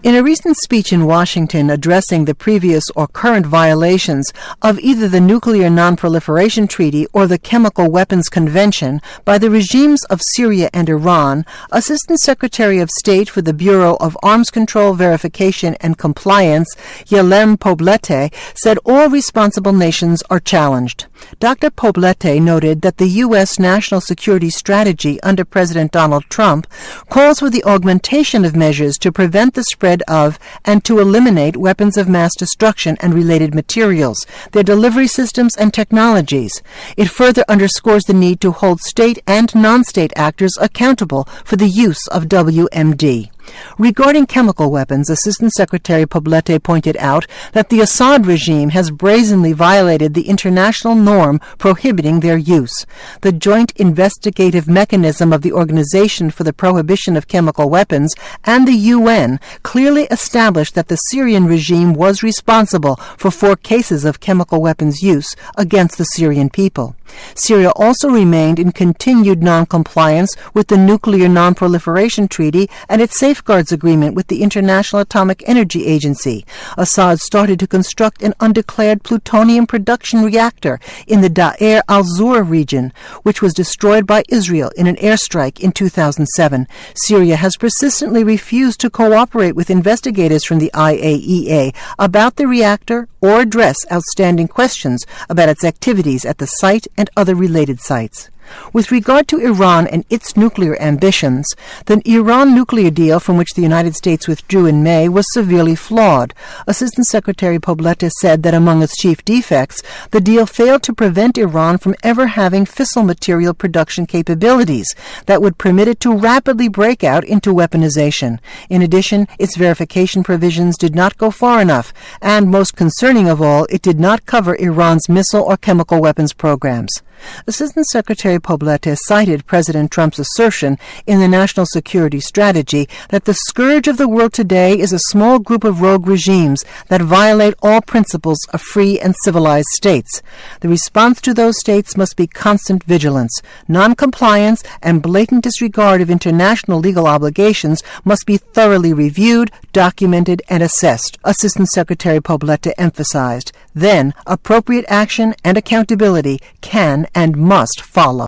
In a recent speech in Washington addressing the previous or current violations of either the Nuclear Non-Proliferation Treaty or the Chemical Weapons Convention by the regimes of Syria and Iran, Assistant Secretary of State for the Bureau of Arms Control Verification and Compliance, Yelem Poblete, said all responsible nations are challenged. Dr. Poblete noted that the U.S. national security strategy under President Donald Trump calls for the augmentation of measures to prevent the spread of and to eliminate weapons of mass destruction and related materials, their delivery systems and technologies. It further underscores the need to hold state and non-state actors accountable for the use of WMD. Regarding chemical weapons, Assistant Secretary Poblete pointed out that the Assad regime has brazenly violated the international norm prohibiting their use. The Joint Investigative Mechanism of the Organization for the Prohibition of Chemical Weapons and the UN clearly established that the Syrian regime was responsible for 4 cases of chemical weapons use against the Syrian people. Syria also remained in continued non-compliance with the Nuclear Non-Proliferation Treaty and its Safeguards Agreement with the International Atomic Energy Agency. Assad started to construct an undeclared plutonium production reactor in the Deir al-Zur region, which was destroyed by Israel in an airstrike in 2007. Syria has persistently refused to cooperate with investigators from the IAEA about the reactor or address outstanding questions about its activities at the site and other related sites. With regard to Iran and its nuclear ambitions, the Iran nuclear deal from which the United States withdrew in May was severely flawed. Assistant Secretary Poblete said that among its chief defects, the deal failed to prevent Iran from ever having fissile material production capabilities that would permit it to rapidly break out into weaponization. In addition, its verification provisions did not go far enough, and most concerning of all, it did not cover Iran's missile or chemical weapons programs. Assistant Secretary Poblete cited President Trump's assertion in the National Security Strategy that the scourge of the world today is a small group of rogue regimes that violate all principles of free and civilized states. The response to those states must be constant vigilance. Non-compliance and blatant disregard of international legal obligations must be thoroughly reviewed, documented, and assessed, Assistant Secretary Poblete emphasized. Then, appropriate action and accountability can and must follow.